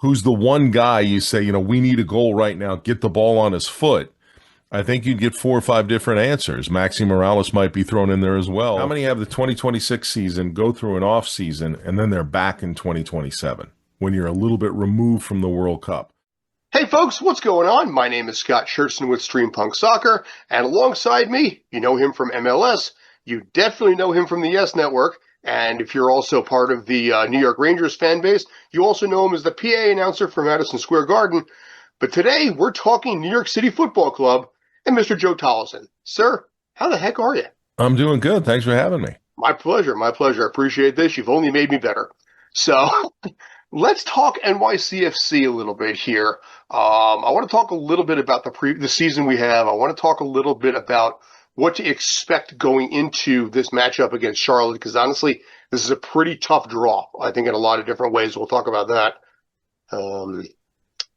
who's the one guy you say, we need a goal right now, get the ball on his foot, I think you'd get 4 or 5 different answers. Maxi Morales might be thrown in there as well. How many have the 2026 season, go through an off season, and then they're back in 2027 when you're a little bit removed from the World Cup? Hey folks, what's going on? My name is Scott Schertzen with Streampunk Soccer, and alongside me, you know him from MLS, you definitely know him from the Yes Network, and if you're also part of the New York Rangers fan base, you also know him as the PA announcer for Madison Square Garden. But today, we're talking New York City Football Club and Mr. Joe Tolleson. Sir, how the heck are you? I'm doing good. Thanks for having me. My pleasure. My pleasure. I appreciate this. You've only made me better. So let's talk NYCFC a little bit here. I want to talk a little bit about the season we have. I want to talk a little bit about what to expect going into this matchup against Charlotte, because honestly, this is a pretty tough draw, I think, in a lot of different ways. We'll talk about that.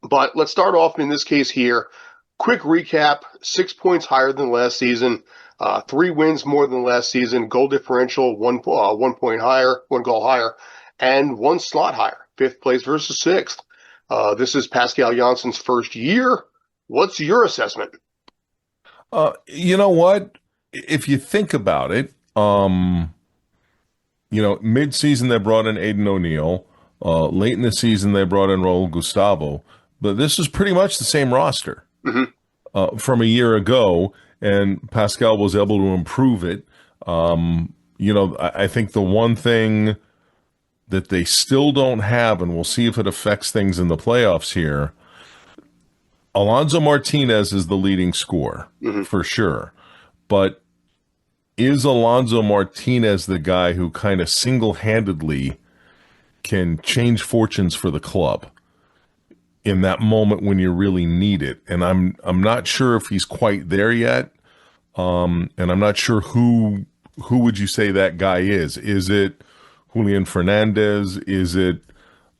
But let's start off in this case here. Quick recap, 6 points higher than last season, 3 wins more than last season, goal differential, 1 point higher, 1 goal higher, and 1 slot higher, 5th place versus 6th. This is Pascal Jansen's first year. What's your assessment? You know what? If you think about it, mid-season they brought in Aiden O'Neill. Late in the season they brought in Raul Gustavo. But this is pretty much the same roster from a year ago, and Pascal was able to improve it. I think the one thing that they still don't have, and we'll see if it affects things in the playoffs here, Alonso Martinez is the leading scorer, for sure. But is Alonso Martinez the guy who kind of single-handedly can change fortunes for the club in that moment when you really need it? And I'm not sure if he's quite there yet. And I'm not sure who would you say that guy is? Is it Julian Fernandez? Is it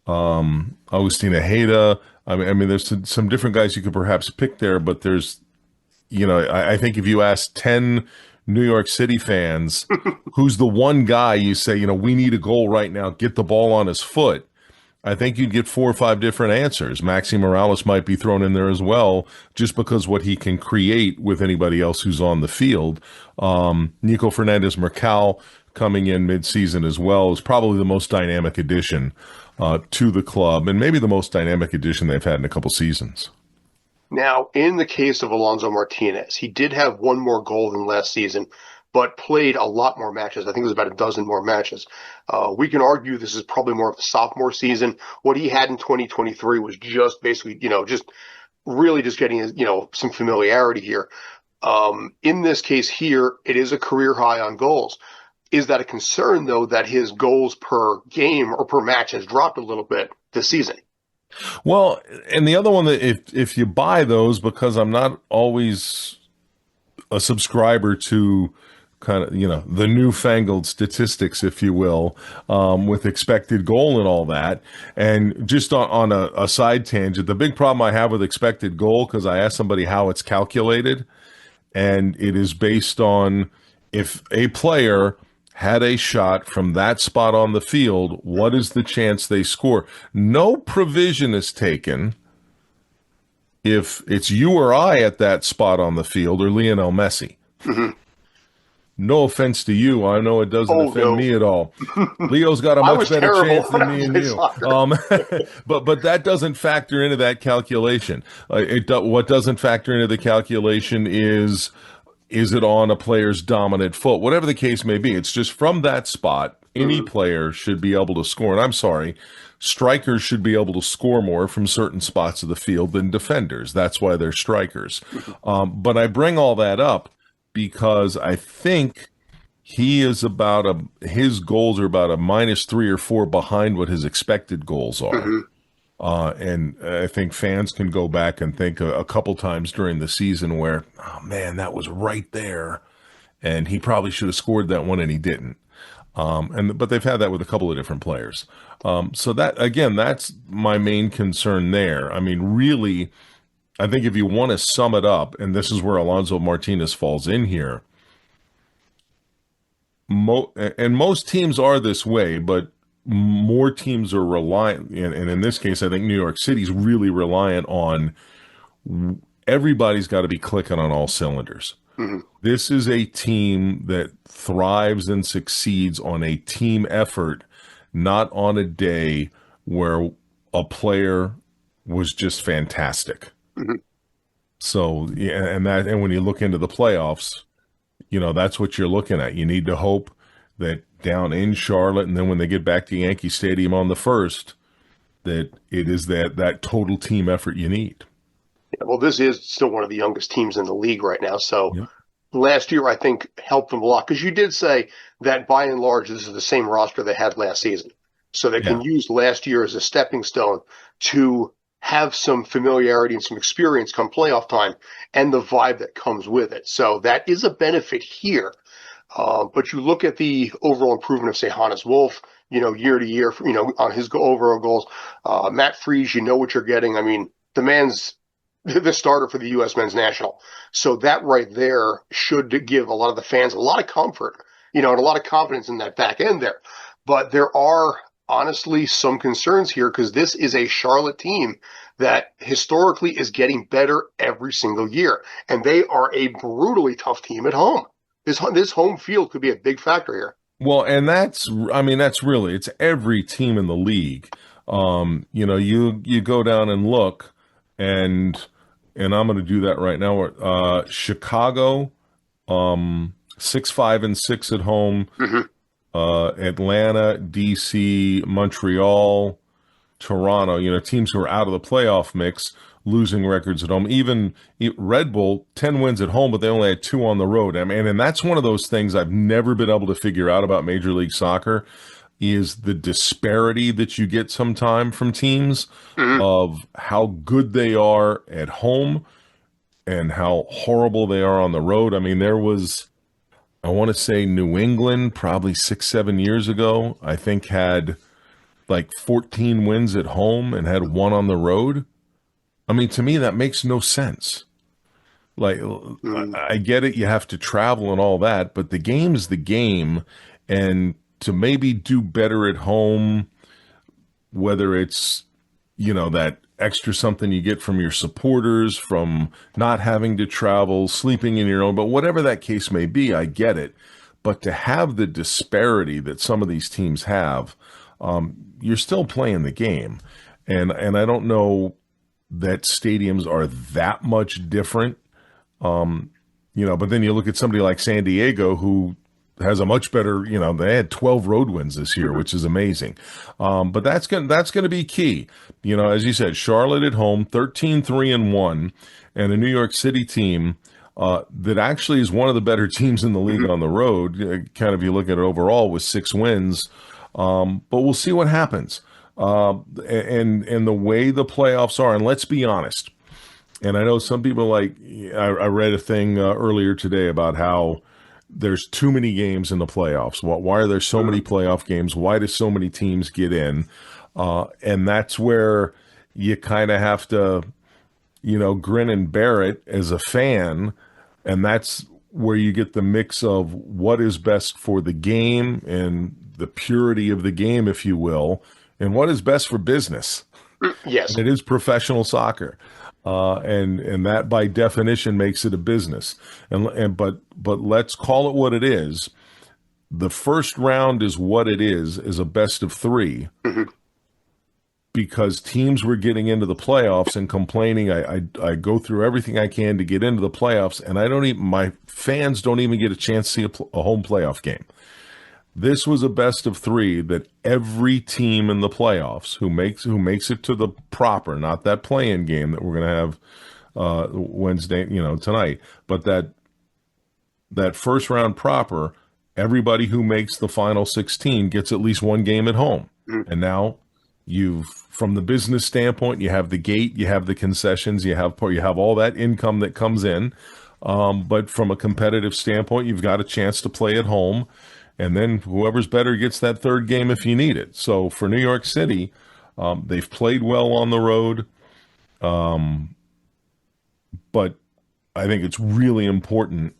Agustina Heda? I mean, there's some different guys you could perhaps pick there, but there's, I think if you ask 10 New York City fans, who's the one guy you say, we need a goal right now, get the ball on his foot, I think you'd get 4 or 5 different answers. Maxi Morales might be thrown in there as well, just because what he can create with anybody else who's on the field. Nico Fernandez-Mercal coming in mid-season as well is probably the most dynamic addition to the club, and maybe the most dynamic addition they've had in a couple seasons. Now, in the case of Alonso Martinez, he did have 1 more goal than last season, but played a lot more matches. I think it was about a dozen more matches. We can argue this is probably more of a sophomore season. What he had in 2023 was just basically, just really just getting, some familiarity here. In this case here, it is a career high on goals. Is that a concern, though, that his goals per game or per match has dropped a little bit this season? Well, and the other one that if you buy those, because I'm not always a subscriber to kind of, the newfangled statistics, if you will, with expected goal and all that. And just on a side tangent, the big problem I have with expected goal, because I asked somebody how it's calculated, and it is based on if a player had a shot from that spot on the field, what is the chance they score? No provision is taken if it's you or I at that spot on the field or Lionel Messi. No offense to you. I know it doesn't offend me at all. Leo's got a much better chance than me and you. But that doesn't factor into that calculation. What doesn't factor into the calculation is it on a player's dominant foot? Whatever the case may be, it's just from that spot, any player should be able to score. And I'm sorry, strikers should be able to score more from certain spots of the field than defenders. That's why they're strikers. But I bring all that up because I think his goals are about a -3 or 4 behind what his expected goals are. And I think fans can go back and think a couple times during the season where, oh man, that was right there, and he probably should have scored that one and he didn't. But they've had that with a couple of different players. So that, again, that's my main concern there. I mean, really, I think if you want to sum it up, and this is where Alonso Martinez falls in here, and most teams are this way, but more teams are reliant, and in this case, I think New York City's really reliant on everybody's got to be clicking on all cylinders. Mhm. This is a team that thrives and succeeds on a team effort, not on a day where a player was just fantastic. Mhm. So, yeah, and when you look into the playoffs, that's what you're looking at. You need to hope that down in Charlotte, and then when they get back to Yankee Stadium on the first, that it is that total team effort you need. Yeah, well, this is still one of the youngest teams in the league right now. So Yep. last year, I think, helped them a lot because you did say that by and large, this is the same roster they had last season. So they Yeah. can use last year as a stepping stone to have some familiarity and some experience come playoff time and the vibe that comes with it. So that is a benefit here. But you look at the overall improvement of, say, Hannes Wolf, year to year, on his overall goals. Matt Freese, you know what you're getting. I mean, the man's the starter for the U.S. men's national. So that right there should give a lot of the fans a lot of comfort, and a lot of confidence in that back end there. But there are honestly some concerns here because this is a Charlotte team that historically is getting better every single year. And they are a brutally tough team at home. This home field could be a big factor here. Well, and that's really, it's every team in the league. You go down and look, and I'm going to do that right now. Chicago, 6-5-6 at home. Hmm. Atlanta, DC, Montreal, Toronto, teams who are out of the playoff mix, losing records at home. Even Red Bull, 10 wins at home, but they only had 2 on the road. I mean, and that's one of those things I've never been able to figure out about Major League Soccer is the disparity that you get sometime from teams Hmm. of how good they are at home and how horrible they are on the road. I mean, I want to say New England, probably 6, 7 years ago, I think had like 14 wins at home and had 1 on the road. I mean, to me, that makes no sense. Like, Hmm. I get it, you have to travel and all that, but the game's the game. And to maybe do better at home, whether it's, that extra something you get from your supporters, from not having to travel, sleeping in your own, but whatever that case may be, I get it. But to have the disparity that some of these teams have, you're still playing the game. And I don't know that stadiums are that much different. But then you look at somebody like San Diego who has a much better, they had 12 road wins this year, which is amazing. But that's going to be key. As you said, Charlotte at home, 13-3-1, and a New York City team that actually is one of the better teams in the league on the road. Kind of, you look at it overall with 6 wins. But we'll see what happens. And the way the playoffs are, and let's be honest. And I know some people I read a thing earlier today about how there's too many games in the playoffs. Why are there so many playoff games? Why do so many teams get in? And that's where you kind of have to, grin and bear it as a fan. And that's where you get the mix of what is best for the game and the purity of the game, if you will, and what is best for business. Yes. And it is professional soccer. And that by definition makes it a business. But let's call it what it is. The first round is what it is a best of 3, because teams were getting into the playoffs and complaining. I go through everything I can to get into the playoffs, and my fans don't even get a chance to see a home playoff game. This was a best of 3 that every team in the playoffs who makes it to the proper, not that play-in game that we're going to have Wednesday, tonight, but that first round proper, everybody who makes the final 16 gets at least 1 game at home. And now from the business standpoint, you have the gate, you have the concessions, you have all that income that comes in. But from a competitive standpoint, you've got a chance to play at home. And then whoever's better gets that 3rd game if you need it. So for New York City, they've played well on the road. But I think it's really important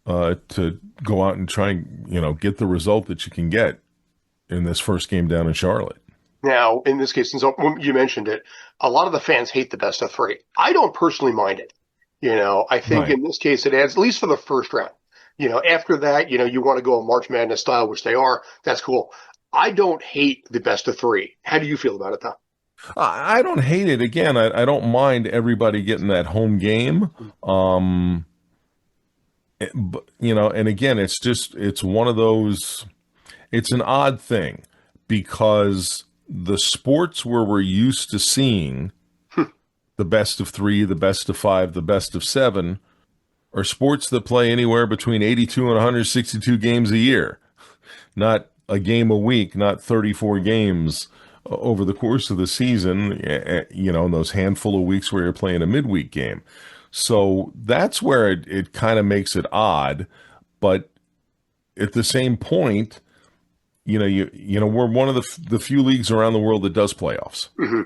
to go out and try and, get the result that you can get in this first game down in Charlotte. Now, in this case, since you mentioned it, a lot of the fans hate the best of three. I don't personally mind it. I think Right. in this case it adds, at least for the first round. After that, you want to go a March Madness style, which they are. That's cool. I don't hate the best of three. How do you feel about it, though? I don't hate it. Again, I don't mind everybody getting that home game. And again, it's one of those, it's an odd thing because the sports where we're used to seeing the best of three, the best of five, the best of seven are sports that play anywhere between 82 and 162 games a year, not a game a week, not 34 games over the course of the season, in those handful of weeks where you're playing a midweek game. So that's where it kind of makes it odd. But at the same point, we're one of the few leagues around the world that does playoffs. Mm-hmm.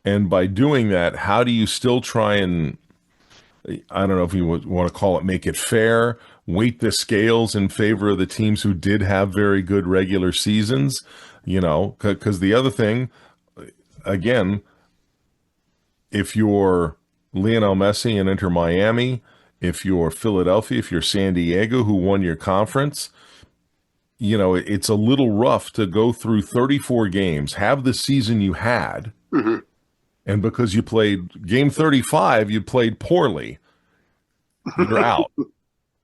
And by doing that, how do you still try and, I don't know if you want to call it, make it fair, weight the scales in favor of the teams who did have very good regular seasons, because the other thing, again, if you're Lionel Messi and Inter Miami, if you're Philadelphia, if you're San Diego, who won your conference, it's a little rough to go through 34 games, have the season you had, Mm-hmm. and because you played game 35, you played poorly, you're out.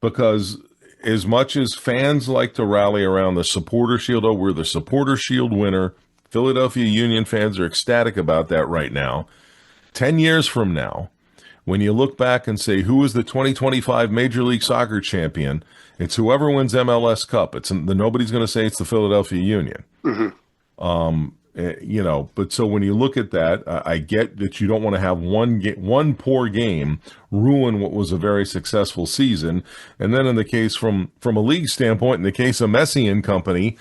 Because as much as fans like to rally around the Supporter Shield, we're the Supporter Shield winner, Philadelphia Union fans are ecstatic about that right now. 10 years from now, when you look back and say, who is the 2025 Major League Soccer champion? It's whoever wins MLS Cup. Nobody's going to say it's the Philadelphia Union. Mm-hmm. But so when you look at that, I get that you don't want to have one poor game ruin what was a very successful season. And then in the case from a league standpoint, in the case of Messi and company,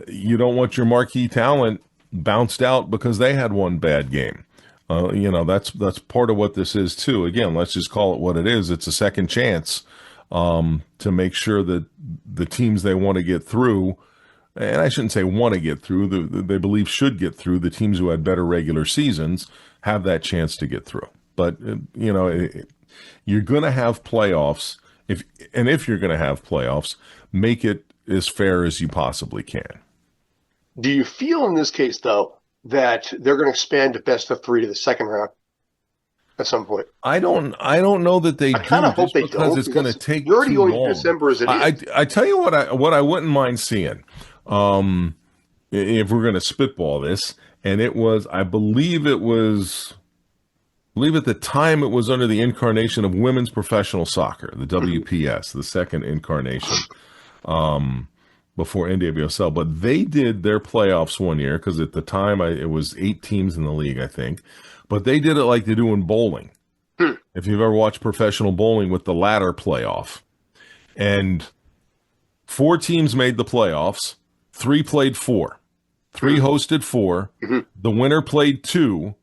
you don't want your marquee talent bounced out because they had one bad game. That's part of what this is too. Again, let's just call it what it is. It's a second chance to make sure that the teams they want to get through, and I shouldn't say want to get through, they believe should get through, the teams who had better regular seasons have that chance to get through. But, you're going to have playoffs. If you're going to have playoffs, make it as fair as you possibly can. Do you feel in this case, though, that they're going to expand the best of three to the second round at some point? I don't know that they do. I kind of hope they because don't. It's going to take You're already too going long. to December as it is. I tell you what I wouldn't mind seeing, if we're going to spitball this, and it was, I believe at the time it was under the incarnation of women's professional soccer, the WPS, the second incarnation, before NWSL. But they did their playoffs one year because at the time it was 8 teams in the league, I think. But they did it like they do in bowling. If you've ever watched professional bowling with the ladder playoff, and 4 teams made the playoffs, 3 played 4, 3 hosted 4, the winner played 2,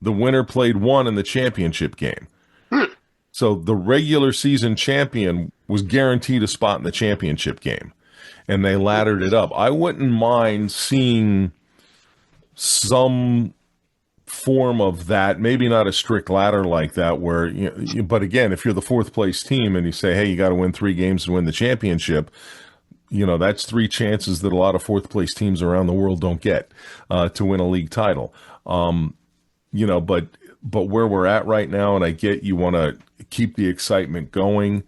the winner played 1 in the championship game. So the regular season champion was guaranteed a spot in the championship game, and they laddered it up. I wouldn't mind seeing some form of that, maybe not a strict ladder like that, where but again, if you're the 4th place team and you say, hey, you got to win 3 games to win the championship, that's 3 chances that a lot of 4th place teams around the world don't get to win a league title. But where we're at right now, and I get you want to keep the excitement going.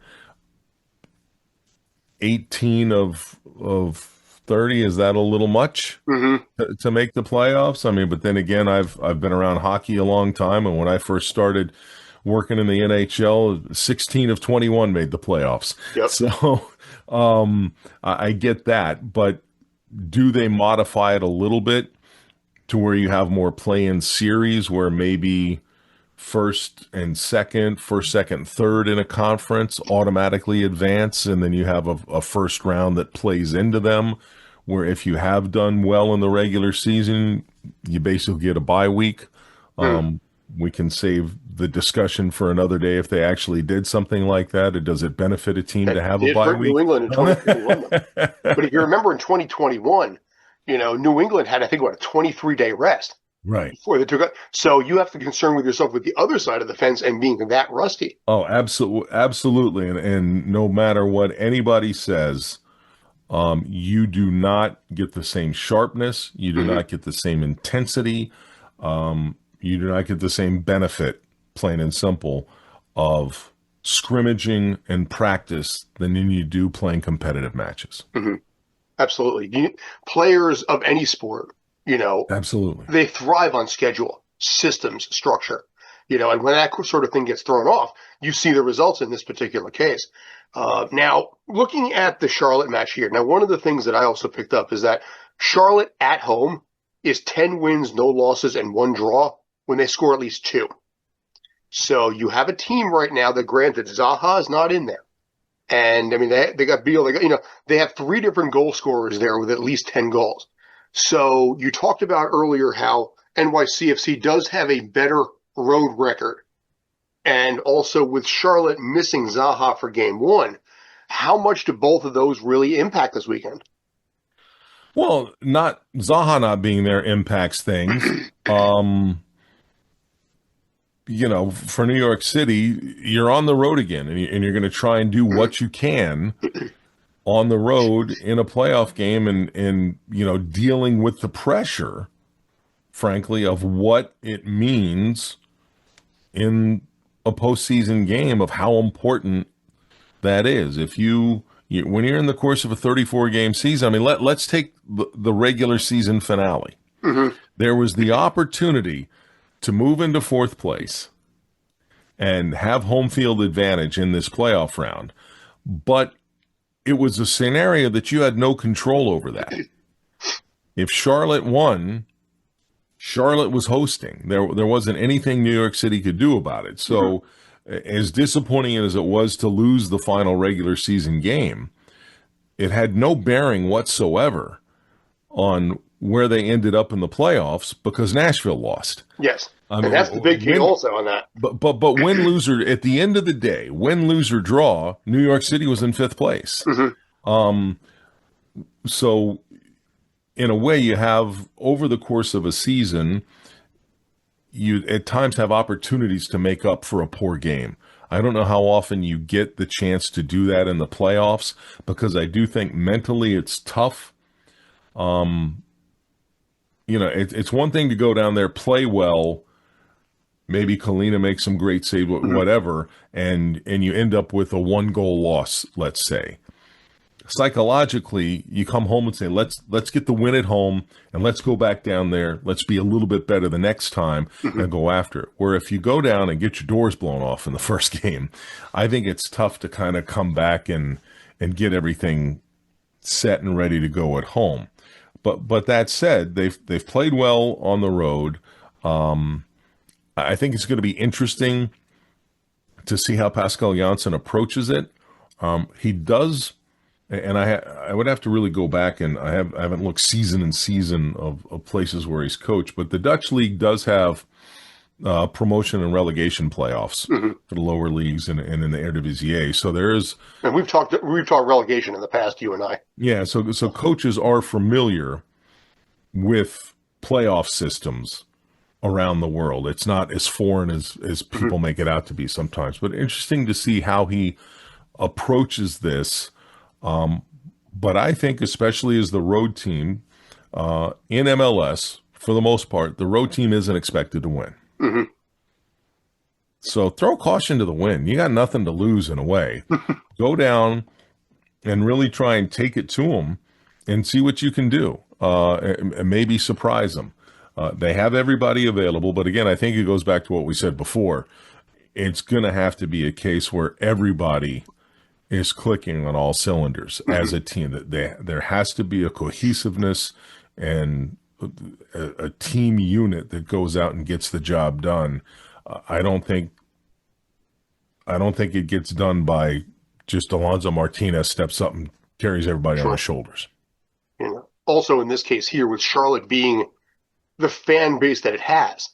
18 of 30, is that a little much to make the playoffs? I mean, but then again, I've been around hockey a long time, and when I first started working in the NHL, 16 of 21 made the playoffs. Yep. So I get that, but do they modify it a little bit to where you have more play-in series where maybe first, second, third in a conference automatically advance, and then you have a first round that plays into them, where if you have done well in the regular season, you basically get a bye week. We can save the discussion for another day if they actually did something like that. Or does it benefit a team to have a bye week? New England in 2021. But if you remember in 2021, New England had, I think, what, a 23-day rest Right. before they took it. So you have to concern with yourself with the other side of the fence and being that rusty. Oh, absolutely. And no matter what anybody says, you do not get the same sharpness. You do not get the same intensity. You do not get the same benefit, plain and simple, of scrimmaging and practice than you do playing competitive matches. Mm-hmm. Absolutely. Players of any sport, Absolutely. they thrive on schedule, systems, structure, and when that sort of thing gets thrown off, you see the results in this particular case. Now, looking at the Charlotte match here, now, one of the things that I also picked up is that Charlotte at home is 10 wins, no losses, and 1 draw when they score at least 2. So you have a team right now that, granted, Zaha is not in there. And I mean, they got Beal, they have 3 different goal scorers there with at least 10 goals. So you talked about earlier how NYCFC does have a better road record. And also with Charlotte missing Zaha for game 1, how much do both of those really impact this weekend? Well, not Zaha not being there impacts things. For New York City, you're on the road again, and you're going to try and do what you can on the road in a playoff game, and dealing with the pressure, frankly, of what it means in a postseason game, of how important that is. If when you're in the course of a 34-game season, I mean, let's take the regular season finale. Mm-hmm. There was the opportunity to move into 4th place and have home field advantage in this playoff round, but it was a scenario that you had no control over that. If Charlotte won, Charlotte was hosting. There wasn't anything New York City could do about it. So as disappointing as it was to lose the final regular season game, it had no bearing whatsoever on where they ended up in the playoffs because Nashville lost. Yes. And that's the big key also on that. But win, loser, at the end of the day, win, lose, or draw, New York City was in 5th place. Mm-hmm. So in a way, you have, over the course of a season, you at times have opportunities to make up for a poor game. I don't know how often you get the chance to do that in the playoffs, because I do think mentally it's tough. It's one thing to go down there, play well, maybe Kalina makes some great save, whatever, and you end up with a 1-goal loss, let's say. Psychologically, you come home and say, let's get the win at home, and let's go back down there. Let's be a little bit better the next time and go after it. Where if you go down and get your doors blown off in the first game, I think it's tough to kind of come back and get everything set and ready to go at home. But that said, they've played well on the road. I think it's going to be interesting to see how Pascal Jansen approaches it. He does. And I would have to really go back, and I haven't looked season and season of places where he's coached, but the Dutch league does have promotion and relegation playoffs for the lower leagues and in the Eredivisie. So there is, and we've talked relegation in the past, you and I. Yeah, so coaches are familiar with playoff systems around the world. It's not as foreign as people make it out to be sometimes, but interesting to see how he approaches this. But I think, especially as the road team in MLS, for the most part, the road team isn't expected to win. Mm-hmm. So throw caution to the wind. You got nothing to lose in a way. Go down and really try and take it to them and see what you can do. And maybe surprise them. They have everybody available, but again, I think it goes back to what we said before. It's going to have to be a case where everybody is clicking on all cylinders as a team. That there has to be a cohesiveness and a team unit that goes out and gets the job done. I don't think it gets done by just Alonso Martinez steps up and carries everybody on his shoulders. Also, in this case here, with Charlotte being the fan base that it has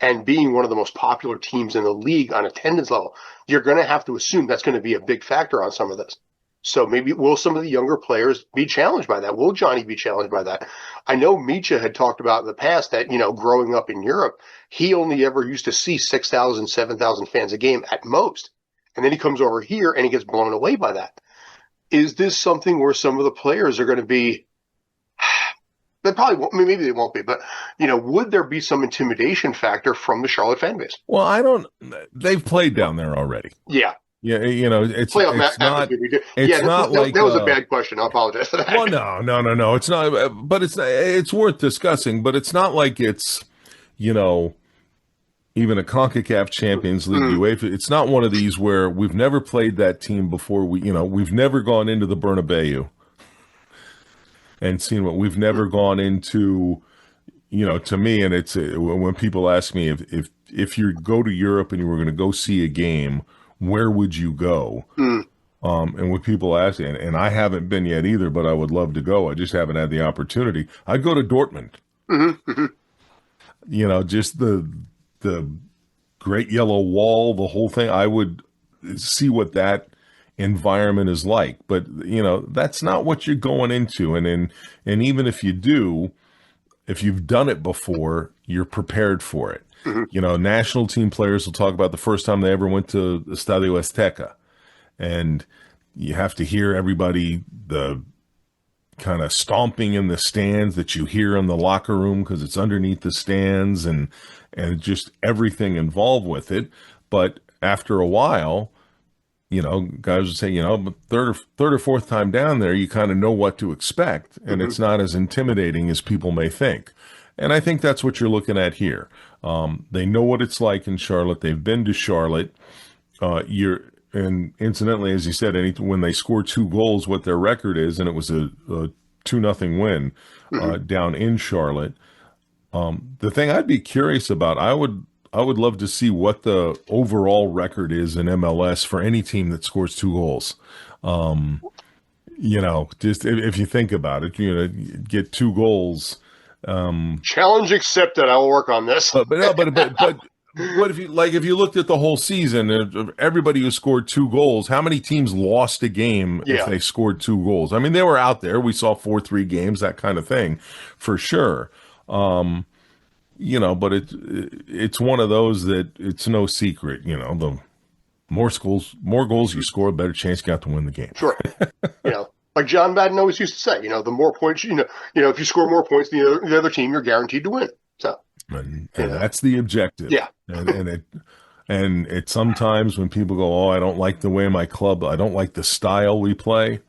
and being one of the most popular teams in the league on attendance level, you're going to have to assume that's going to be a big factor on some of this. So maybe will some of the younger players be challenged by that? Will Johnny be challenged by that? I know Micha had talked about in the past that, growing up in Europe, he only ever used to see 6,000, 7,000 fans a game at most. And then he comes over here and he gets blown away by that. Is this something where some of the players are going to be, they probably won't, maybe they won't be, but, would there be some intimidation factor from the Charlotte fan base? Well, they've played down there already. Yeah. Yeah, it's Playoff not. It's yeah, not that, like that was a bad question. I apologize for that. Well, no. It's not, but it's worth discussing. But it's not like it's, even a CONCACAF Champions League UEFA. It's not one of these where we've never played that team before. We've never gone into the Bernabeu and seen what we've never gone into. To me, and it's when people ask me if you go to Europe and you were going to go see a game, where would you go? And when people ask, and I haven't been yet either, but I would love to go. I just haven't had the opportunity. I'd go to Dortmund. Just the Great Yellow Wall, the whole thing. I would see what that environment is like. But that's not what you're going into. And even if you do, if you've done it before, you're prepared for it. National team players will talk about the first time they ever went to Estadio Azteca. And you have to hear everybody, the kind of stomping in the stands that you hear in the locker room because it's underneath the stands and just everything involved with it. But after a while, guys would say, but third or fourth time down there, you kind of know what to expect. And it's not as intimidating as people may think. And I think that's what you're looking at here. They know what it's like in Charlotte. They've been to Charlotte. And incidentally, as you said, when they score 2 goals, what their record is, and it was a 2-0 win down in Charlotte. The thing I'd be curious about, I would love to see what the overall record is in MLS for any team that scores 2 goals. Just if you think about it, get 2 goals. Challenge accepted. I will work on this. But if you looked at the whole season, everybody who scored 2 goals, how many teams lost a game if they scored 2 goals? I mean, they were out there. We saw 4-3 games, that kind of thing, for sure. But it's one of those that it's no secret. The more goals you score, the better chance you got to win the game. Sure. Like John Madden always used to say, the more points, if you score more points than the other team, you're guaranteed to win. So. And that's the objective. Yeah. And it sometimes when people go, oh, I don't like the way I don't like the style we play.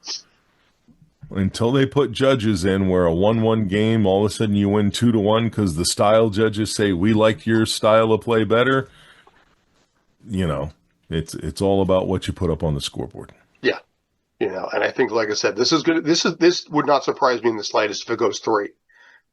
Until they put judges in where a 1-1 game, all of a sudden you win 2-1 because the style judges say, we like your style of play better. It's all about what you put up on the scoreboard. Yeah. And I think, like I said, this would not surprise me in the slightest if it goes 3.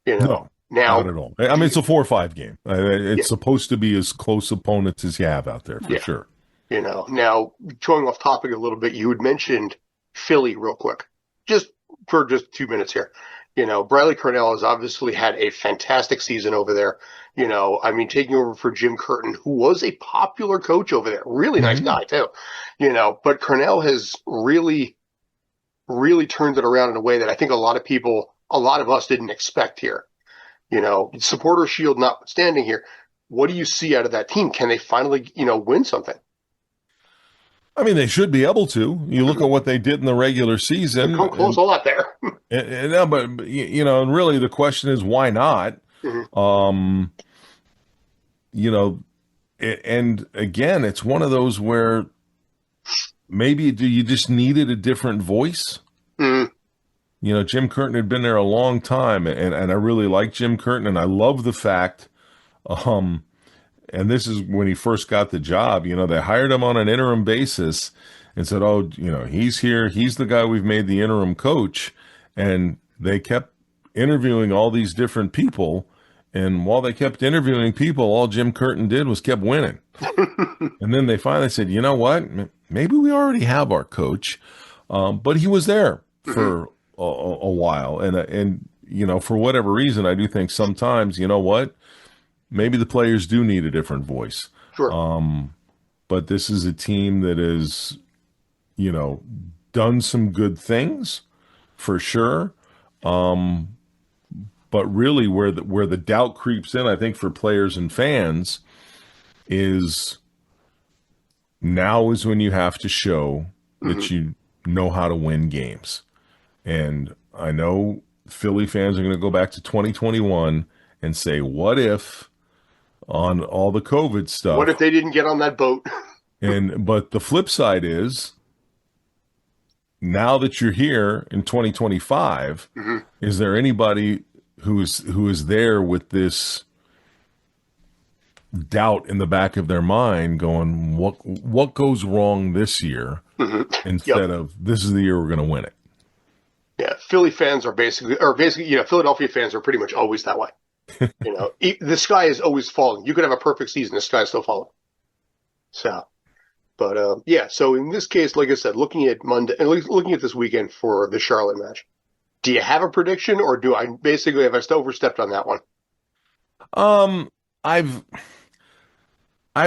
No. Now, not at all. I mean, it's a 4-5 game. It's supposed to be as close opponents as you have out there, for sure. Now, going off topic a little bit, you had mentioned Philly real quick, just for 2 minutes here. Bradley Cornell has obviously had a fantastic season over there. Taking over for Jim Curtin, who was a popular coach over there. Really nice guy, too. But Cornell has really, really turned it around in a way that I think a lot of us didn't expect here. Supporter shield notwithstanding here, what do you see out of that team? Can they finally, win something? I mean, they should be able to. You look at what they did in the regular season. They've come close a lot there. And really the question is, why not? And again, it's one of those where maybe you just needed a different voice. Jim Curtin had been there a long time, and I really like Jim Curtin, and I love the fact, and this is when he first got the job, they hired him on an interim basis and said, oh, he's here, he's the guy we've made the interim coach, and they kept interviewing all these different people, and while they kept interviewing people, all Jim Curtin did was kept winning. And then they finally said, you know what, maybe we already have our coach, but he was there for a while, and for whatever reason, I do think sometimes, maybe the players do need a different voice. Sure. But this is a team that is, done some good things for sure. But really where the doubt creeps in, I think, for players and fans is now is when you have to show that you know how to win games. And I know Philly fans are going to go back to 2021 and say, what if on all the COVID stuff? What if they didn't get on that boat? But the flip side is, now that you're here in 2025, is there anybody who is there with this doubt in the back of their mind going, what goes wrong this year instead of this is the year we're going to win it? Yeah, Philly fans are basically, Philadelphia fans are pretty much always that way. The sky is always falling. You could have a perfect season, the sky is still falling. So, but so in this case, like I said, looking at Monday and looking at this weekend for the Charlotte match, do you have a prediction, or have I still overstepped on that one? I've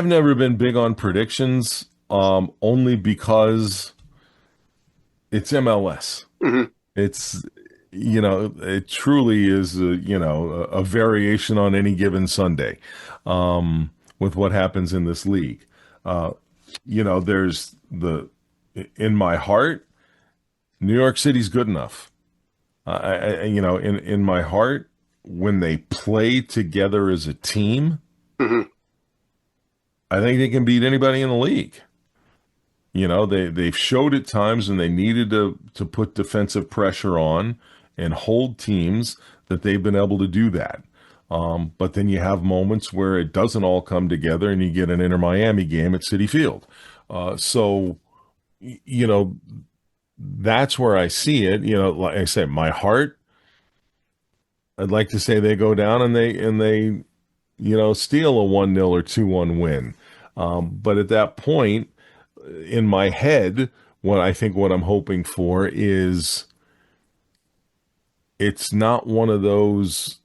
never been big on predictions, only because it's MLS. It's, it truly is, a variation on any given Sunday, with what happens in this league. There's in my heart, New York City's good enough. In my heart, when they play together as a team, I think they can beat anybody in the league. They've showed at times when they needed to put defensive pressure on and hold teams that they've been able to do that. But then you have moments where it doesn't all come together and you get an Inter Miami game at Citi Field. That's where I see it. Like I said, my heart, I'd like to say they go down and they steal a 1-0 or 2-1 win. But at that point, in my head, what I'm hoping for is it's not one of those,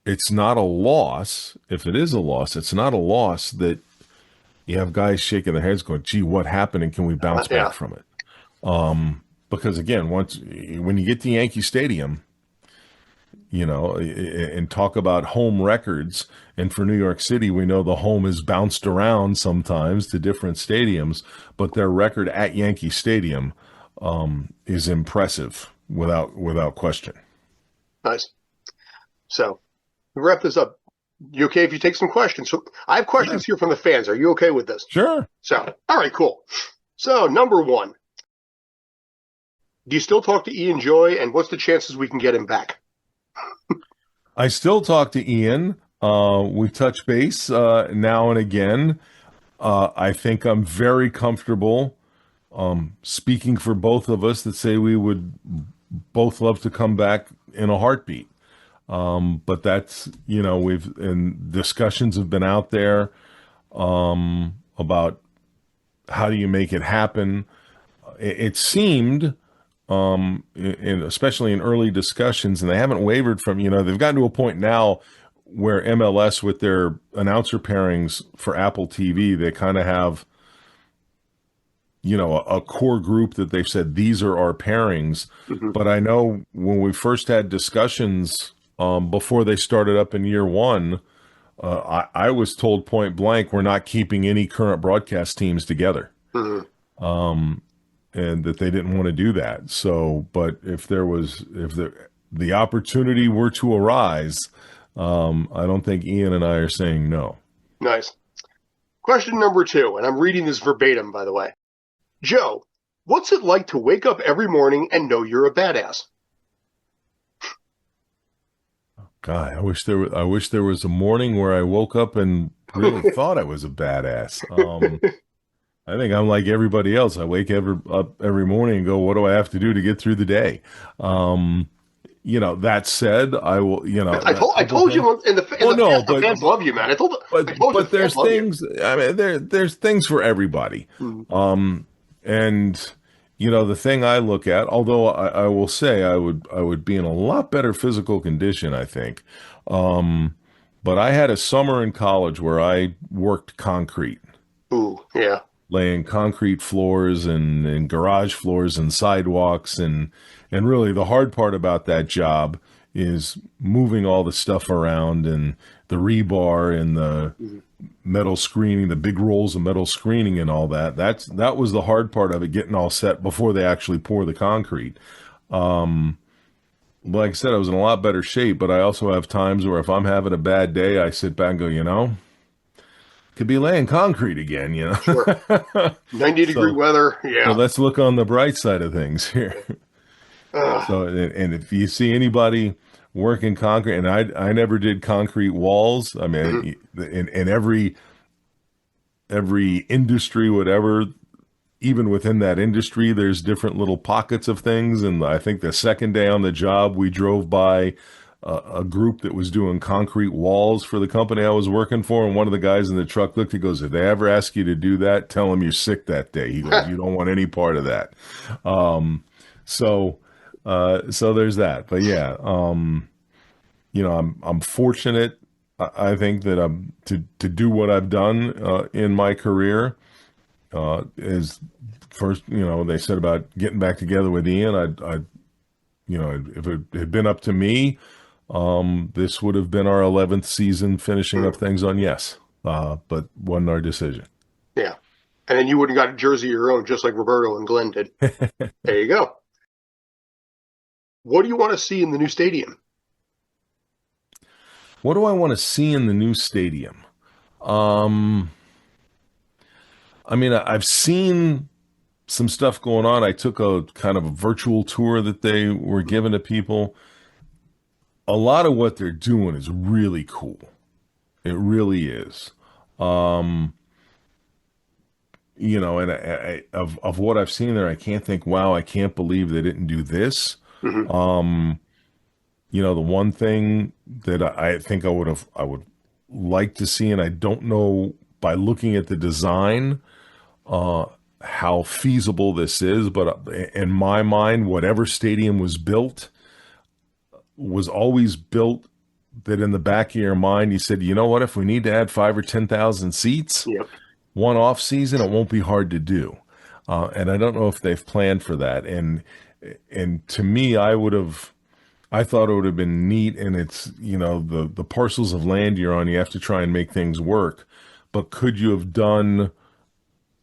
it's not a loss. If it is a loss, it's not a loss that you have guys shaking their heads going, gee, what happened and can we bounce back from it? Because again, when you get to Yankee Stadium, and talk about home records, and for New York City, we know the home is bounced around sometimes to different stadiums, but their record at Yankee Stadium is impressive without question. Nice. So, we wrap this up. You okay if you take some questions? So I have questions here from the fans. Are you okay with this? Sure. So, all right, cool. So, number one, do you still talk to Ian Joy, and what's the chances we can get him back? I still talk to Ian. We touch base now and again. I think I'm very comfortable speaking for both of us that say we would both love to come back in a heartbeat. But that's, and discussions have been out there about how do you make it happen. It seemed, especially in early discussions, and they haven't wavered from, they've gotten to a point now where MLS with their announcer pairings for Apple TV, they kind of have, a core group that they've said, these are our pairings. But I know when we first had discussions before they started up in year one, I was told point blank, we're not keeping any current broadcast teams together. And that they didn't want to do that. So, but if the opportunity were to arise, I don't think Ian and I are saying no. Nice. Question number 2, and I'm reading this verbatim, by the way. Joe, what's it like to wake up every morning and know you're a badass? God, I wish there was a morning where I woke up and really thought I was a badass. I think I'm like everybody else. I wake up every morning and go, what do I have to do to get through the day? That said, I will, I told you, the fans love you, man. But there's things, there's things for everybody. And, the thing I look at, although I will say I would be in a lot better physical condition, I think. But I had a summer in college where I worked concrete. Ooh, yeah. laying concrete floors and garage floors and sidewalks, and really the hard part about that job is moving all the stuff around and the rebar and the Mhm. metal screening, the big rolls of metal screening and all that. That was the hard part of it, getting all set before they actually pour the concrete. Like I said, I was in a lot better shape, but I also have times where if I'm having a bad day, I sit back and go, could be laying concrete again. Sure. 90-degree So, weather. so Yeah. let's look on the bright side of things here. Ugh. So, and if you see anybody working concrete, and I never did concrete walls. I Mhm. mean, in every industry, whatever, even within that industry, there's different little pockets of things. And I think the second day on the job, we drove by a group that was doing concrete walls for the company I was working for. And one of the guys in the truck looked, he goes, if they ever ask you to do that, tell them you're sick that day. He goes, you don't want any part of that. So, so there's that. But yeah, I'm fortunate. I think that I'm to do what I've done in my career is first. They said about getting back together with Ian. If it had been up to me, this would have been our 11th season, finishing up things on yes, but wasn't our decision. Yeah. And then you wouldn't got a jersey of your own, just like Roberto and Glenn did. There you go. What do you want to see in the new stadium? What do I want to see in the new stadium? Um, I mean, I've seen some stuff going on. I took a kind of a virtual tour that they were giving to people. A lot of what they're doing is really cool. It really is. Um, and of what I've seen there, I can't think, wow, I can't believe they didn't do this. Mhm. The one thing that I think I would like to see, and I don't know by looking at the design, how feasible this is, but in my mind, whatever stadium was always built that in the back of your mind, you said, you know what, if we need to add 5 or 10,000 seats, Yep. one off season, it won't be hard to do. And I don't know if they've planned for that. And to me, I thought it would have been neat. And it's, the parcels of land you're on, you have to try and make things work. But could you have done,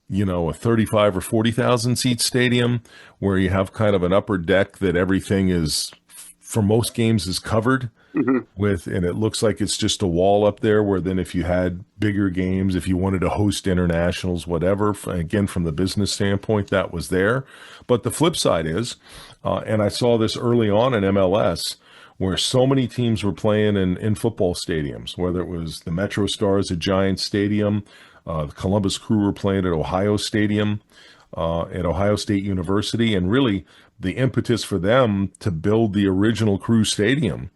a 35 or 40,000 seat stadium where you have kind of an upper deck that everything is, for most games, is covered Mhm. with, and it looks like it's just a wall up there where then if you had bigger games, if you wanted to host internationals, whatever, again, from the business standpoint, that was there. But the flip side is, and I saw this early on in MLS, where so many teams were playing in football stadiums, whether it was the Metro Stars at Giants Stadium, the Columbus Crew were playing at Ohio Stadium, at Ohio State University, and really the impetus for them to build the original Crew Stadium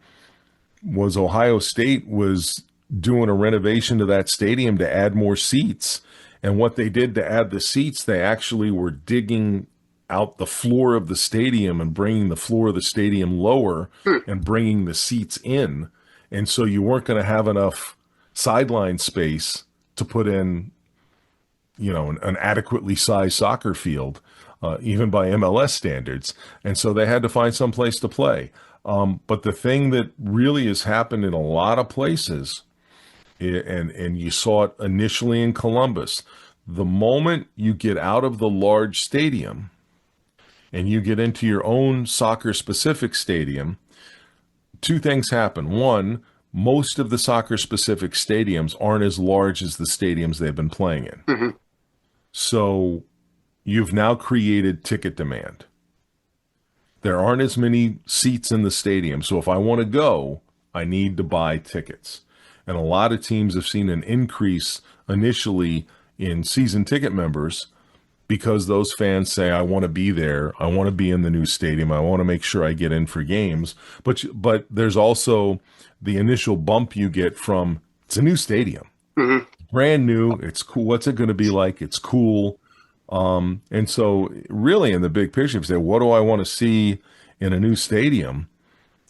was Ohio State was doing a renovation to that stadium to add more seats. And what they did to add the seats, they actually were digging out the floor of the stadium and bringing the floor of the stadium lower Hmm. and bringing the seats in. And so you weren't going to have enough sideline space to put in, an adequately sized soccer field, even by MLS standards. And so they had to find some place to play. But the thing that really has happened in a lot of places, and you saw it initially in Columbus, the moment you get out of the large stadium and you get into your own soccer specific stadium, two things happen. One, most of the soccer specific stadiums aren't as large as the stadiums they've been playing in. Mhm. So you've now created ticket demand. There aren't as many seats in the stadium. So if I want to go, I need to buy tickets. And a lot of teams have seen an increase initially in season ticket members because those fans say, I want to be there. I want to be in the new stadium. I want to make sure I get in for games. But there's also the initial bump you get from, it's a new stadium, Mhm. brand new. It's cool. What's it going to be like? It's cool. And so really in the big picture, if you say, what do I want to see in a new stadium?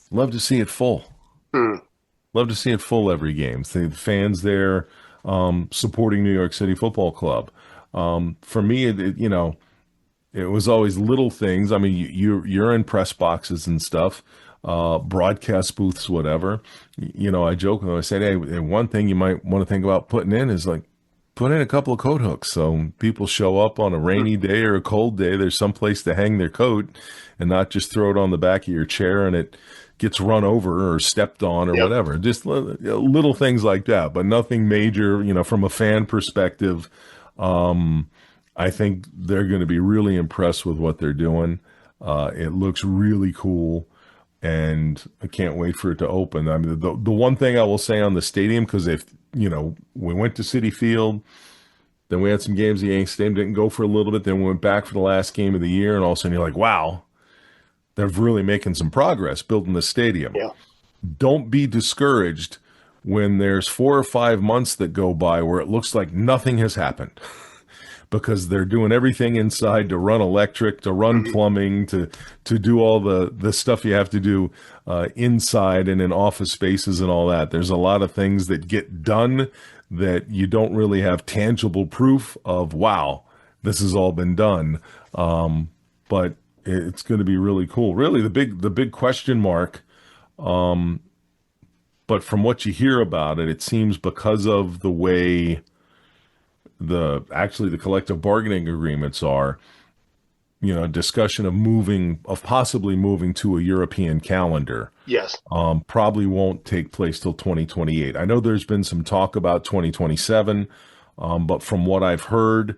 Love to see it full. Mhm. Love to see it full every game. The fans there supporting New York City Football Club. For me, it was always little things. I mean, you're in press boxes and stuff, broadcast booths, whatever. I joke with them. I said, hey, one thing you might want to think about putting in is like put in a couple of coat hooks. So when people show up on a rainy day or a cold day, there's some place to hang their coat and not just throw it on the back of your chair and it gets run over or stepped on or whatever. Just little things like that, but nothing major, from a fan perspective. I think they're going to be really impressed with what they're doing. It looks really cool, and I can't wait for it to open. I mean, the one thing I will say on the stadium, because if we went to Citi Field, then we had some games. The Yankees Stadium didn't go for a little bit. Then we went back for the last game of the year, and all of a sudden you're like, wow, they're really making some progress building the stadium. Yeah. Don't be discouraged when there's 4 or 5 months that go by where it looks like nothing has happened. Because they're doing everything inside to run electric, to run plumbing, to do all the stuff you have to do inside and in office spaces and all that. There's a lot of things that get done that you don't really have tangible proof of, wow, this has all been done. But it's going to be really cool. Really, the big question mark, but from what you hear about it, it seems because of the way the collective bargaining agreements are, discussion of possibly moving to a European calendar. Yes. Probably won't take place till 2028. I know there's been some talk about 2027, but from what I've heard,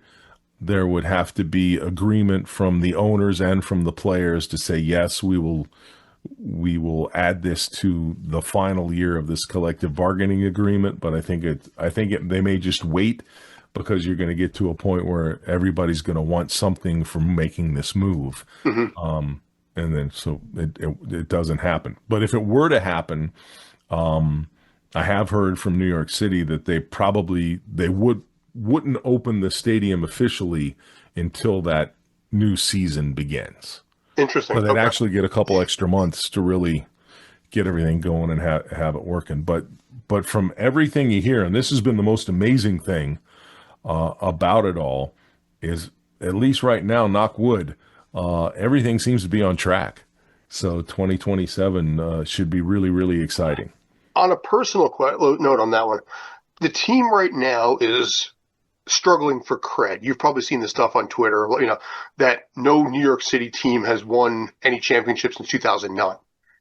there would have to be agreement from the owners and from the players to say, yes, we will add this to the final year of this collective bargaining agreement. But I think they may just wait, because you're going to get to a point where everybody's going to want something from making this move. And then so it doesn't happen. But if it were to happen, I have heard from New York City that they wouldn't open the stadium officially until that new season begins. Interesting. So they'd actually get a couple extra months to really get everything going and have it working. But from everything you hear, and this has been the most amazing thing about it all, is at least right now, knock wood, everything seems to be on track. So 2027 should be really, really exciting. On a personal note on that one, the team right now is struggling for cred. You've probably seen the stuff on Twitter, that no New York City team has won any championships since 2009.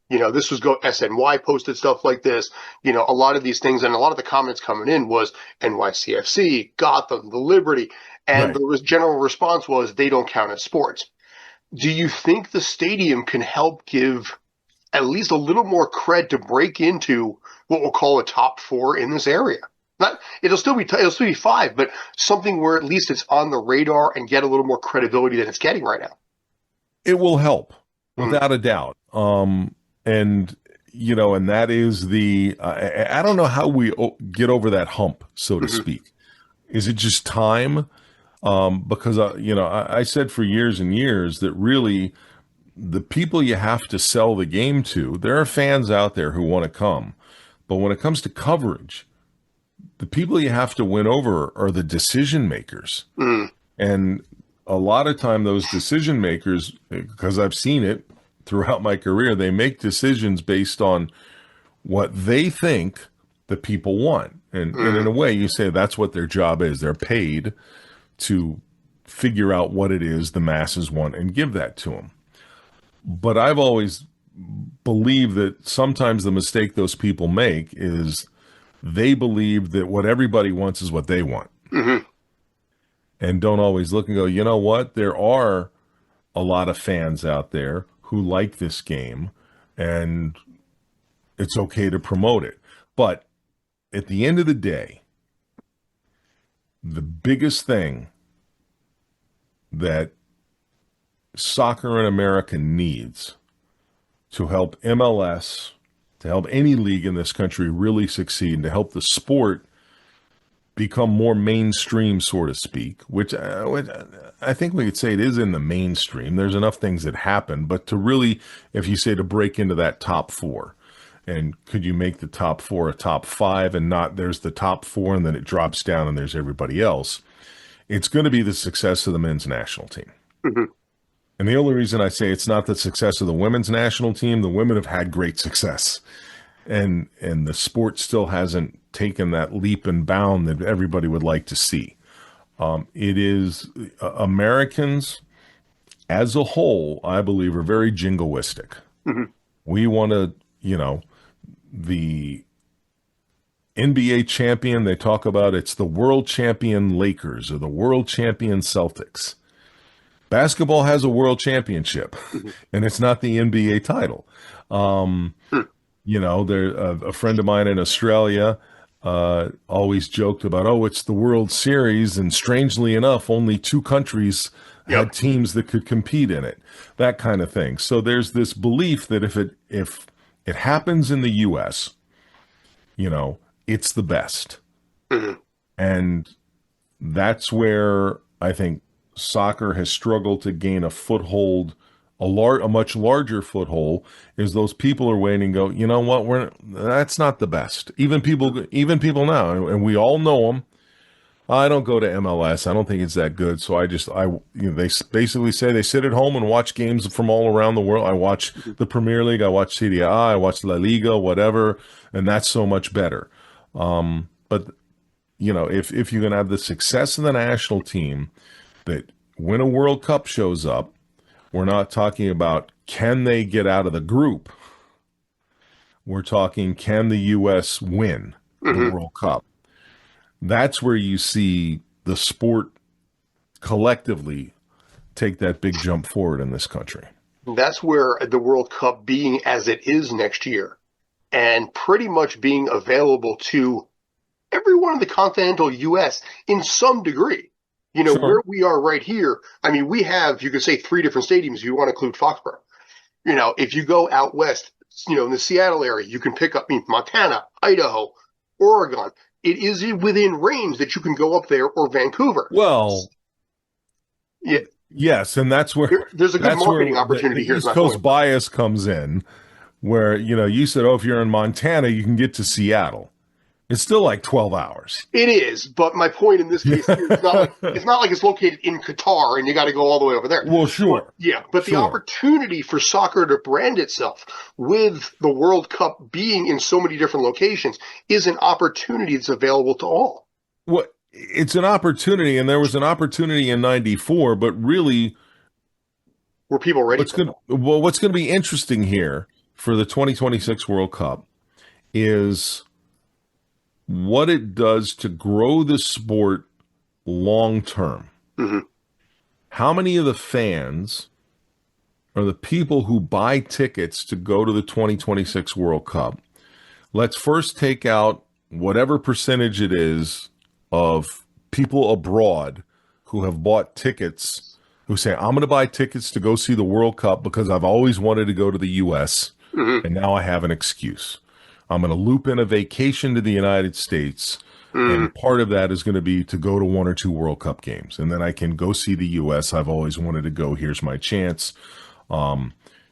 This was SNY posted stuff like this, a lot of these things, and a lot of the comments coming in was NYCFC, Gotham, the Liberty, and the general response was they don't count as sports. Do you think the stadium can help give at least a little more cred to break into what we'll call a top 4 in this area? It'll still be 5, but something where at least it's on the radar and get a little more credibility than it's getting right now. It will help, without a doubt. And that is I don't know how we get over that hump, so to speak. Is it just time? Because, I said for years and years that really the people you have to sell the game to, there are fans out there who want to come. But when it comes to coverage, the people you have to win over are the decision makers. And a lot of time those decision makers, because I've seen it throughout my career, they make decisions based on what they think the people want. And in a way, you say that's what their job is. They're paid to figure out what it is the masses want and give that to them. But I've always believed that sometimes the mistake those people make is they believe that what everybody wants is what they want. And don't always look and go, you know what? There are a lot of fans out there who like this game, and it's okay to promote it. But at the end of the day, the biggest thing that soccer in America needs to help MLS, to help any league in this country really succeed, and to help the sport become more mainstream, so to speak, which I think we could say it is in the mainstream. There's enough things that happen, but to really, if you say to break into that top 4, and could you make the top 4 a top 5 and not there's the top 4 and then it drops down and there's everybody else? it's going to be the success of the men's national team. Hmm. And the only reason I say it's not the success of the women's national team, the women have had great success. And the sport still hasn't taken that leap and bound that everybody would like to see. It is Americans as a whole, I believe, are very jingoistic. Hmm. We want to, the NBA champion, they talk about it's the world champion Lakers or the world champion Celtics. Basketball has a world championship, and it's not the NBA title. A friend of mine in Australia always joked about, oh, it's the World Series, and strangely enough, only 2 countries had teams that could compete in it, that kind of thing. So there's this belief that if it happens in the U.S., it's the best. Hmm. And that's where I think soccer has struggled to gain a foothold, a much larger foothold, is those people are waiting and go, you know what, that's not the best. Even people now, and we all know them. I don't go to MLS. I don't think it's that good. So they basically say they sit at home and watch games from all around the world. I watch the Premier League. I watch CDI. I watch La Liga, whatever. And that's so much better. But if you're going to have the success of the national team, that when a World Cup shows up, we're not talking about can they get out of the group. We're talking can the U.S. win the World Cup. That's where you see the sport collectively take that big jump forward in this country. That's where the World Cup being as it is next year and pretty much being available to everyone in the continental U.S. in some degree. Sure. Where we are right here, I mean, we have, you could say 3 different stadiums if you want to include Foxborough. If you go out west, in the Seattle area, you can pick up Montana, Idaho, Oregon. It is within range that you can go up there, or Vancouver. Well, yeah. Yes, and that's where there's a good marketing opportunity the here. East Coast bias comes in, where you said, oh, if you're in Montana, you can get to Seattle. It's still like 12 hours. It is, but my point in this case here, it's not like it's located in Qatar and you got to go all the way over there. Well, sure. But the opportunity for soccer to brand itself with the World Cup being in so many different locations is an opportunity that's available to all. Well, it's an opportunity, and there was an opportunity in '94, but really, were people ready? What's going to be interesting here for the 2026 World Cup is what it does to grow the sport long term. Mm-hmm. How many of the fans or the people who buy tickets to go to the 2026 World Cup? Let's first take out whatever percentage it is of people abroad who have bought tickets, who say, I'm going to buy tickets to go see the World Cup because I've always wanted to go to the U.S. And now I have an excuse. I'm going to loop in a vacation to the United States, and part of that is going to be to go to 1 or 2 World Cup games, and then I can go see the U.S. I've always wanted to go. Here's my chance.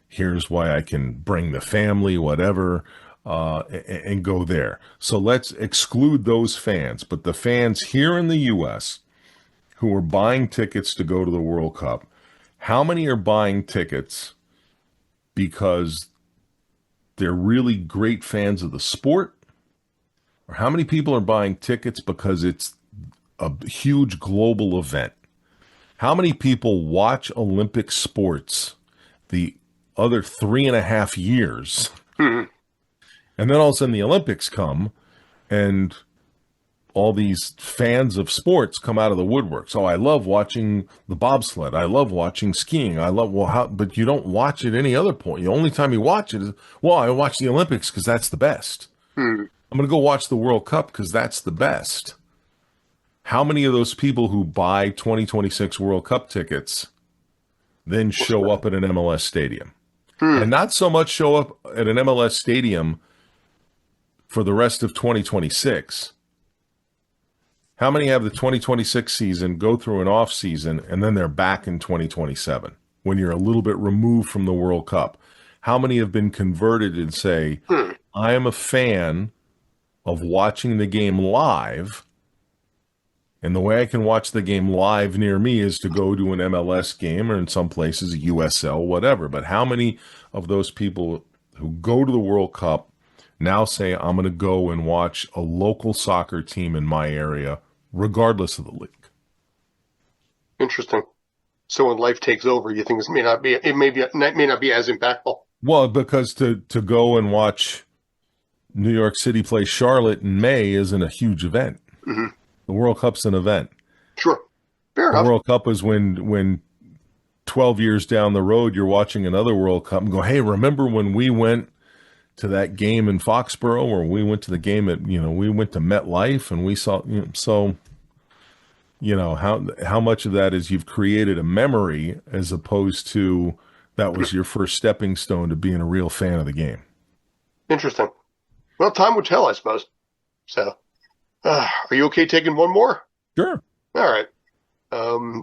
Here's why I can bring the family, whatever, and go there. So let's exclude those fans. But the fans here in the U.S. who are buying tickets to go to the World Cup, how many are buying tickets because they're really great fans of the sport? Or how many people are buying tickets because it's a huge global event? How many people watch Olympic sports the other 3.5 years? And then all of a sudden the Olympics come and all these fans of sports come out of the woodwork. So I love watching the bobsled. I love watching skiing. But you don't watch it any other point. The only time you watch it is, I watch the Olympics because that's the best. I'm going to go watch the World Cup because that's the best. How many of those people who buy 2026 World Cup tickets then show up at an MLS stadium? And not so much show up at an MLS stadium for the rest of 2026. How many have the 2026 season, go through an off season, and then they're back in 2027 when you're a little bit removed from the World Cup? How many have been converted and say, I am a fan of watching the game live And the way I can watch the game live near me is to go to an MLS game or in some places a USL, whatever. But how many of those people who go to the World Cup now say, I'm going to go and watch a local soccer team in my area, regardless of the league? Interesting. So when life takes over, you think it may not be as impactful. Well, because to go and watch New York City play Charlotte in May isn't a huge event. Mm-hmm. The World Cup's an event. Sure. Fair The enough. World Cup is when 12 years down the road, you're watching another World Cup and go, hey, remember when we went to that game in Foxborough, or we went to the game at, we went to MetLife and we saw, so, how much of that is you've created a memory as opposed to that was your first stepping stone to being a real fan of the game. Interesting. Well, time will tell, I suppose. So, are you okay taking one more? Sure. All right.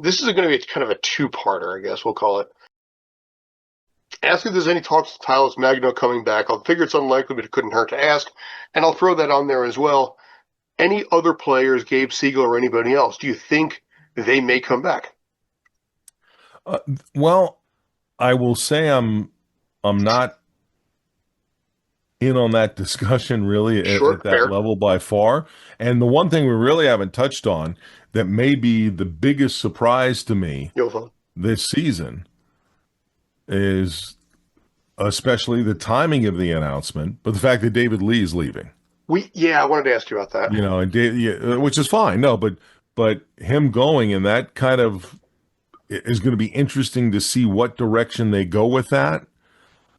This is going to be kind of a two-parter, I guess we'll call it. Ask if there's any talks with Tyler Magno coming back. I'll figure it's unlikely, but it couldn't hurt to ask. And I'll throw that on there as well. Any other players, Gabe Siegel or anybody else, do you think they may come back? Well, I will say I'm not in on that discussion really at that level by far. And the one thing we really haven't touched on that may be the biggest surprise to me this season is especially the timing of the announcement, but the fact that David Lee is leaving. I wanted to ask you about that. And which is fine. No, but him going, and that kind of is going to be interesting to see what direction they go with that,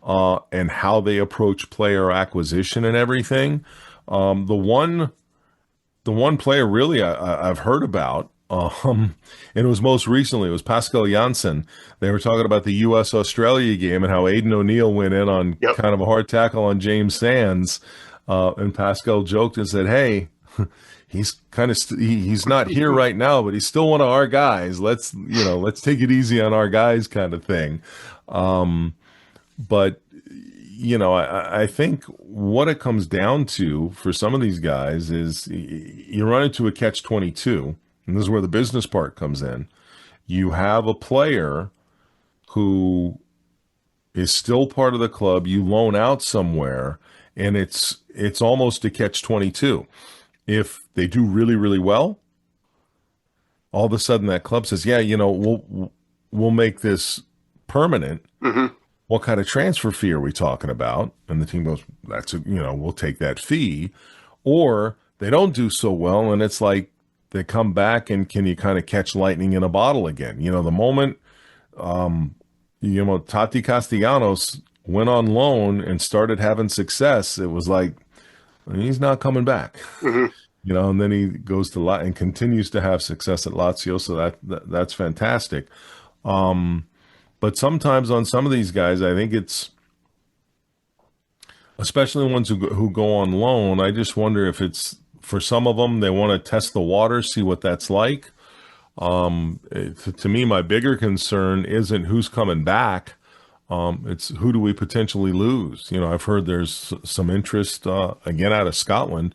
and how they approach player acquisition and everything. The one player really I've heard about, and it was most recently, it was Pascal Jansen. They were talking about the U.S.-Australia game and how Aiden O'Neill went in on kind of a hard tackle on James Sands. And Pascal joked and said, hey, he's kind of, he's not here right now, but he's still one of our guys. Let's take it easy on our guys kind of thing. But I think what it comes down to for some of these guys is you run into a catch-22, and this is where the business part comes in. You have a player who is still part of the club, you loan out somewhere, and it's almost a catch-22. If they do really, really well, all of a sudden that club says, yeah, we'll make this permanent. Mm-hmm. What kind of transfer fee are we talking about? And the team goes, we'll take that fee. Or they don't do so well, and it's like they come back, and can you kind of catch lightning in a bottle again? The moment, Tati Castellanos went on loan and started having success, it was like, he's not coming back. Mm-hmm. And then he goes to and continues to have success at Lazio, so that's fantastic. But sometimes on some of these guys, I think it's, especially the ones who go on loan, I just wonder if it's, for some of them, they want to test the water, see what that's like. To me, my bigger concern isn't who's coming back. It's who do we potentially lose? I've heard there's some interest, again, out of Scotland,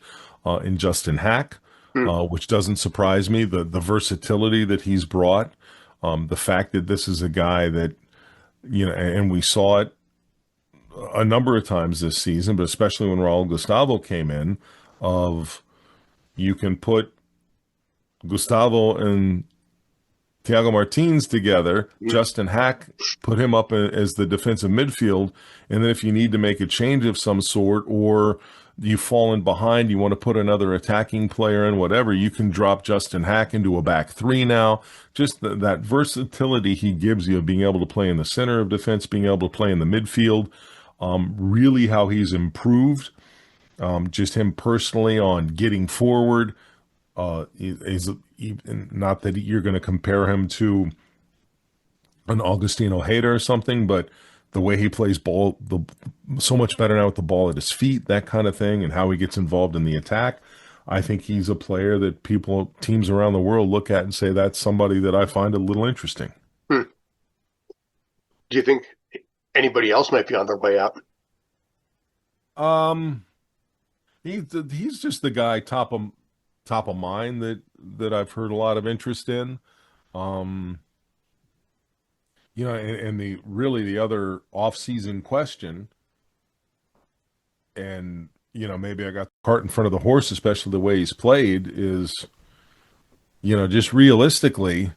in Justin Hack, which doesn't surprise me. The versatility that he's brought, the fact that this is a guy that, and we saw it a number of times this season, but especially when Raul Gustavo came in, of you can put Gustavo and Thiago Martins together, Justin Hack, put him up as the defensive midfield, and then if you need to make a change of some sort, or you've fallen behind, you want to put another attacking player in, whatever, you can drop Justin Hack into a back three now. Just that versatility he gives you of being able to play in the center of defense, being able to play in the midfield, really how he's improved, just him personally on getting forward. Is not that you're going to compare him to an Augustino Ojeda or something, but the way he plays ball, so much better now with the ball at his feet, that kind of thing, and how he gets involved in the attack. I think he's a player that teams around the world look at and say, that's somebody that I find a little interesting. Do you think anybody else might be on their way out? He's just the guy top of top of mind that I've heard a lot of interest in. Um, and the really the other off-season question, and maybe I got the cart in front of the horse, especially the way he's played, is just realistically,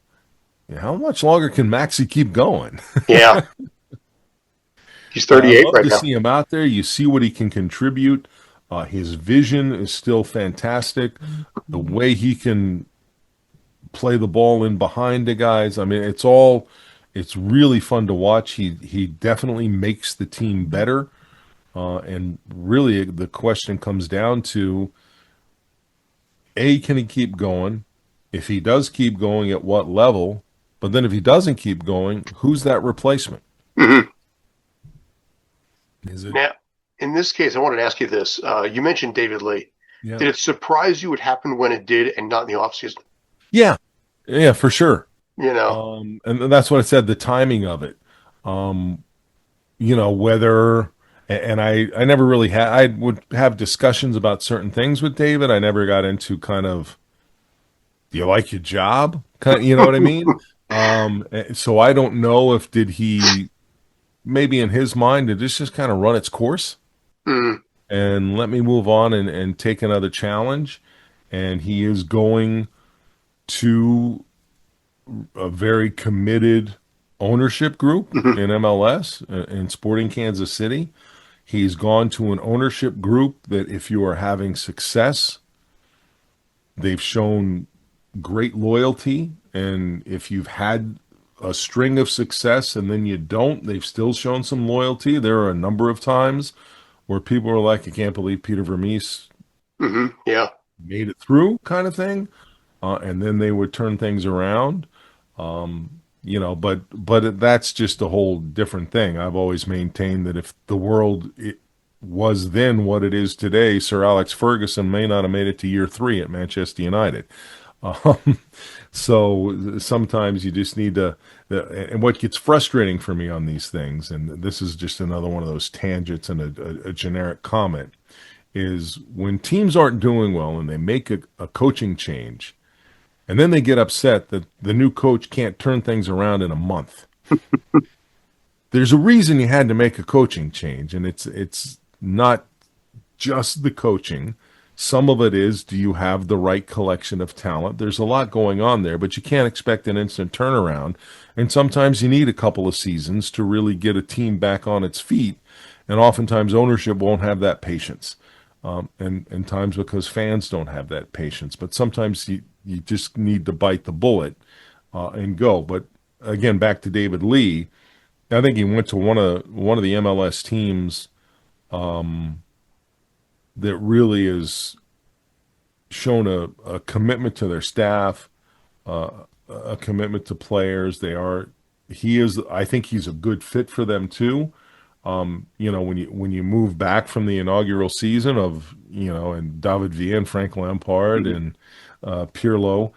how much longer can Maxi keep going? Yeah. He's I 38 love right to now. see him out there. You see what he can contribute. His vision is still fantastic. The way he can play the ball in behind the guys. I mean, it's really fun to watch. He definitely makes the team better. And really, the question comes down to, A, can he keep going? If he does keep going, at what level? But then if he doesn't keep going, who's that replacement? Hmm. Is it? Now, in this case, I wanted to ask you this. You mentioned David Lee. Yeah. Did it surprise you it happened when it did and not in the offseason? Yeah. Yeah, for sure. You know, And that's what I said, the timing of it. Um, whether, and I never really had, I would have discussions about certain things with David. I never got into kind of, do you like your job? Kind of, you know what I mean? So I don't know if did he, maybe in his mind, did this just kind of run its course mm, and let me move on and take another challenge? And he is going to a very committed ownership group mhm, in MLS, in Sporting Kansas City. He's gone to an ownership group that if you are having success, they've shown great loyalty. And if you've had a string of success and then you don't, they've still shown some loyalty. There are a number of times where people are like, I can't believe Peter Vermees yeah. made it through, kind of thing. And then they would turn things around. But that's just a whole different thing. I've always maintained that if the world was then what it is today, Sir Alex Ferguson may not have made it to year 3 at Manchester United. Um, so sometimes you just need to, and what gets frustrating for me on these things, and this is just another one of those tangents and a generic comment, is when teams aren't doing well and they make a coaching change, and then they get upset that the new coach can't turn things around in a month. There's a reason you had to make a coaching change, and it's not just the coaching. Some of it is, do you have the right collection of talent? There's a lot going on there, but you can't expect an instant turnaround. And sometimes you need a couple of seasons to really get a team back on its feet. And oftentimes ownership won't have that patience. And times because fans don't have that patience. But sometimes you just need to bite the bullet and go. But again, back to David Lee, I think he went to one of the MLS teams that really has shown a commitment to their staff, a commitment to players. I think he's a good fit for them too. When you move back from the inaugural season of, and David Villa and Frank Lampard Mhm, and Pirlo,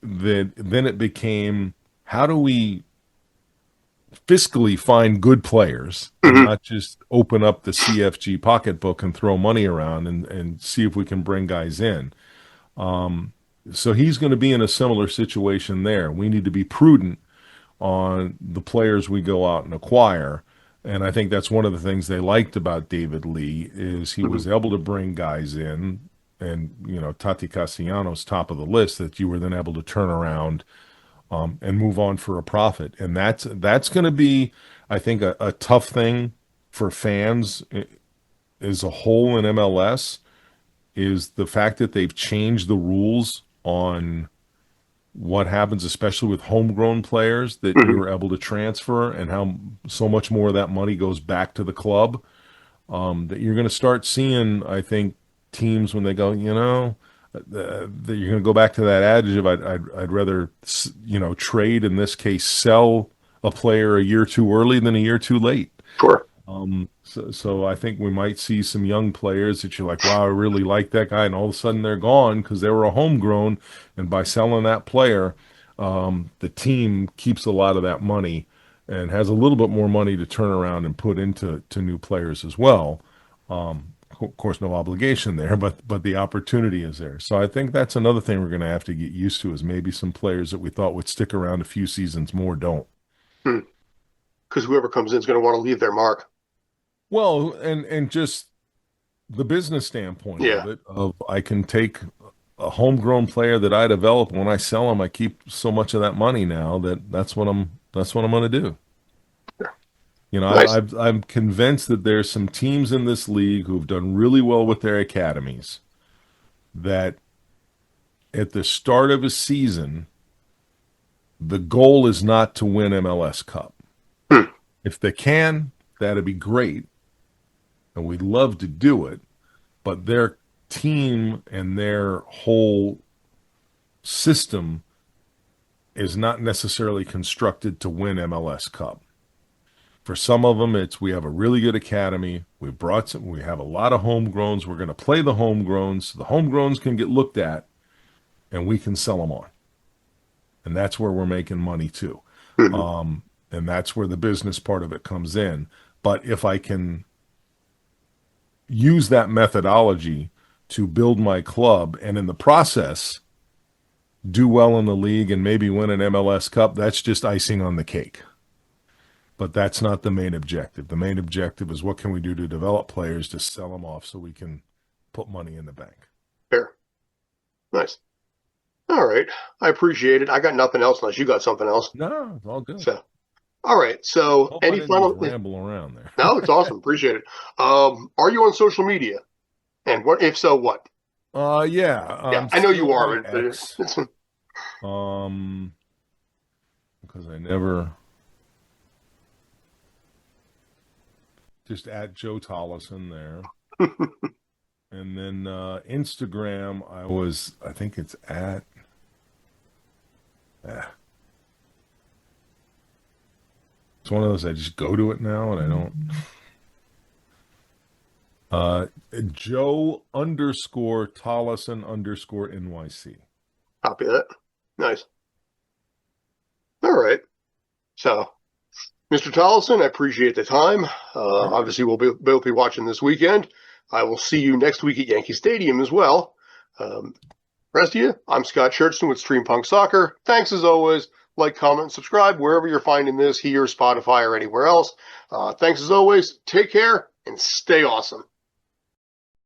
then it became, how do we fiscally find good players and mhm. not just open up the CFG pocketbook and throw money around and see if we can bring guys in. So he's going to be in a similar situation there. We need to be prudent on the players we go out and acquire. And I think that's one of the things they liked about David Lee is he was Mhm. able to bring guys in, and Tati Castellanos top of the list, that you were then able to turn around and move on for a profit. And that's going to be, I think, a tough thing for fans as a whole in MLS, is the fact that they've changed the rules on what happens, especially with homegrown players that Mhm. you're able to transfer, and how so much more of that money goes back to the club. That you're going to start seeing, I think, teams when they go, that you're going to go back to that adage of I'd rather trade, in this case sell a player a year too early than a year too late. Sure. So I think we might see some young players that you're like, wow, I really like that guy, and all of a sudden they're gone because they were a homegrown, and by selling that player, the team keeps a lot of that money and has a little bit more money to turn around and put into new players as well. of course, no obligation there, but the opportunity is there. So I think that's another thing we're going to have to get used to, is maybe some players that we thought would stick around a few seasons more don't. Because whoever comes in is going to want to leave their mark. Well, and just the business standpoint Yeah. of it, of I can take a homegrown player that I develop, when I sell him, I keep so much of that money now that's what I'm going to do. You know, Nice. I'm convinced that there's some teams in this league who've done really well with their academies, that at the start of a season, the goal is not to win MLS Cup. If they can, that'd be great, and we'd love to do it, but their team and their whole system is not necessarily constructed to win MLS Cup. For some of them, it's we have a really good academy. We have a lot of homegrowns. We're going to play the homegrowns. So the homegrowns can get looked at, and we can sell them on. And that's where we're making money too. And that's where the business part of it comes in. But if I can use that methodology to build my club, and in the process do well in the league and maybe win an MLS Cup, that's just icing on the cake. But that's not the main objective. The main objective is what can we do to develop players to sell them off so we can put money in the bank. Fair. Nice. All right. I appreciate it. I got nothing else unless you got something else. No, it's all good. So, all right. So, Hope any I didn't final just ramble around there? No, it's awesome. Appreciate it. Are you on social media? And what, if so, what? Yeah. Yeah, I know you are. But X. Because I never just at Joe Tolleson there. And then Instagram, I think it's at it's one of those, I just go to it now and I don't. Joe _Tolleson _NYC. Copy that. Nice. All right. So, Mr. Tolleson, I appreciate the time. Obviously, we'll both be watching this weekend. I will see you next week at Yankee Stadium as well. Rest of you, I'm Scott Churchton with Stream Punk Soccer. Thanks as always. Like, comment, and subscribe wherever you're finding this, here, Spotify, or anywhere else. Thanks as always. Take care and stay awesome.